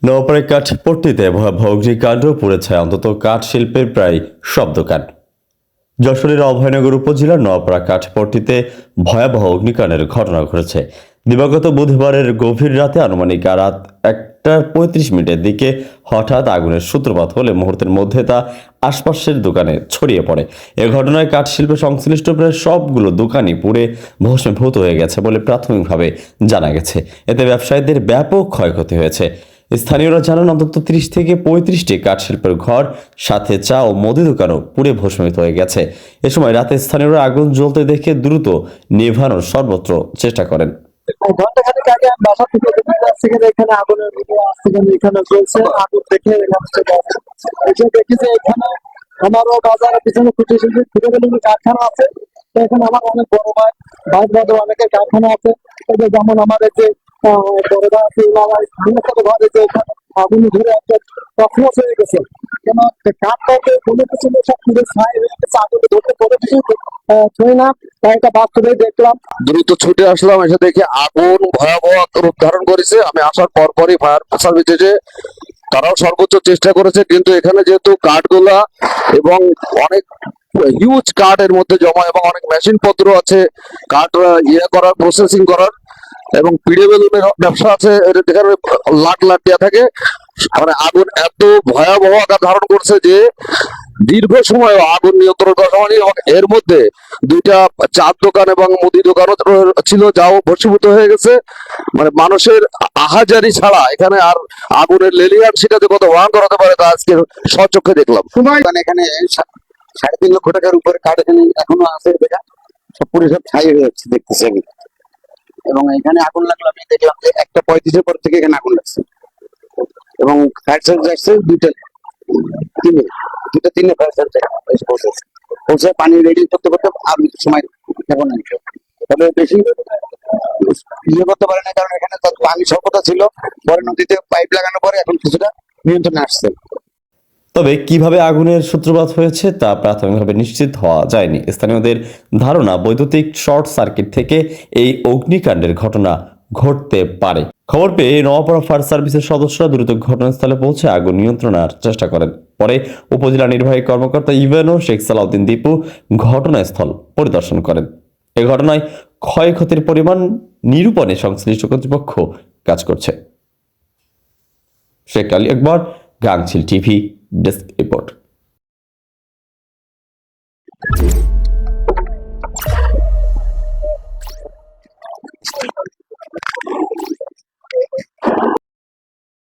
নওপাড়ায় কাঠপট্টিতে ভয়াবহ অগ্নিকাণ্ড, পুড়েছে অন্তত কাঠ শিল্পের প্রায় সব দোকান। যশোরের অভয়নগর উপজেলার নওপাড়া কাঠপট্টিতে ভয়াবহ অগ্নিকাণ্ডের ঘটনা ঘটেছে। দিবাগত বুধবারের গভীর রাতে আনুমানিক রাত 1:35 দিকে হঠাৎ আগুনের সূত্রপাত হলে মুহূর্তের মধ্যে তা আশপাশের দোকানে ছড়িয়ে পড়ে। এ ঘটনায় কাঠ শিল্পে সংশ্লিষ্ট প্রায় সবগুলো দোকানই পুড়ে ভস্মীভূত হয়ে গেছে বলে প্রাথমিকভাবে জানা গেছে। এতে ব্যবসায়ীদের ব্যাপক ক্ষয়ক্ষতি হয়েছে। স্থানীয়রা জানান অন্তত 30 থেকে 35টি কাঠ শিল্পের ঘর, সাথে চা ও মুদি দোকানও পুড়ে ভস্মীভূত হয়ে গেছে। এ সময় রাতে স্থানীয়রা আগুন জ্বলতে দেখে দ্রুত নেভানোর সর্বত্র চেষ্টা করেন। ঘন্টাখানেক আগে আমি বাসা থেকে বেরিয়ে আসছি, এখানে আগুনের ভিডিও আসছে, এখানে চলছে। আগুন দেখে এখানে চলে আসছে। এসে দেখি যে এখানে আমারও বাজারের পিছনে খুঁটে গেলে কারখানা আছে। তো এখানে আমার অনেক বড় ভাই বাদে অনেকের কারখানা আছে। এদের যেমন আমাদের যে বড় ভাই আছে, ওনারা ঘরে যে আগুন ধরে একটা তছনছ হয়ে গেছে। কেন কাঠটাকে কোনো কিছু সব পুরো ছাই হয়ে গেছে, আগুনে ধরতে কোনো কিছু ছুঁই না। তাই এটা বাস্তবে দেখলাম, দ্রুত ছুটে আসলাম, এসে দেখি আগুন ভয়াবহ রূপ ধারণ করেছে। আমি আসার পরপরই ফায়ার সার্ভিস এসে তারাও সর্বোচ্চ চেষ্টা করেছে, কিন্তু এখানে যেহেতু কাঠগুলা এবং অনেক হিউজ কাঠ এর মধ্যে জমা এবং অনেক মেশিন পত্র আছে কাঠ করার, প্রসেসিং করার, এবং পিড়ে বেলুনের ব্যবসা আছে, যেখানে লাখ লাখ দেওয়া থাকে। মানে আগুন এত ভয়াবহ আকার ধারণ করছে যে দীর্ঘ সময় আগুন নিয়ন্ত্রণ করা সম্ভব। এবং এর মধ্যে দুইটা চার দোকান এবং মুদি দোকানও ছিল, যাও ভস্মীভূত হয়ে গেছে। মানে মানুষের আহাজারি ছাড়া এখানে আর আগুনের লেলিহান সেটা যে কত ভয়ঙ্কর হতে পারে তা আজকে স্বচক্ষে দেখলাম। এখানে 3.5 লক্ষ টাকার উপরে কাঠ এখানে এখনো আছে, দেখা সব পুরো সব ছাই হয়ে যাচ্ছে দেখতেছি আমি। এবং এখানে আগুন লাগলো, আমি দেখলাম যে 1:35 পর থেকে এখানে আগুন লাগছে। এবং ফায়ার সার্ভিস আসছে তিনে ফায়ার সার্ভিস পৌঁছে পানি রেডি করতে করতে আর সময় এখন তবে বেশি করতে পারে না, কারণ এখানে পানি স্বল্পতা ছিল। পরে নদীতে পাইপ লাগানোর পরে এখন কিছুটা নিয়ন্ত্রণে আসছে। তবে কিভাবে আগুনের সূত্রপাত হয়েছে তা প্রাথমিকভাবে নিশ্চিত হওয়া যায়নি। স্থানীয়দের ধারণা, বৈদ্যুতিক শর্ট সার্কিট থেকে এই অগ্নিকাণ্ডের ঘটনা ঘটতে পারে। খবর পেয়ে নওয়াপাড়া ফায়ার সার্ভিসের সদস্যরা দ্রুত ঘটনাস্থলে পৌঁছে আগুন নিয়ন্ত্রণের চেষ্টা করেন। পরে উপজেলা নির্বাহী কর্মকর্তা ইভানো শেখ সালাউদ্দিন দীপু ঘটনাস্থল পরিদর্শন করেন। এ ঘটনায় ক্ষয়ক্ষতির পরিমাণ নিরূপণে সংশ্লিষ্ট কর্তৃপক্ষ কাজ করছে। শেখ আলী আকবর, গাংচিল টিভি ডেস্ক রিপোর্ট।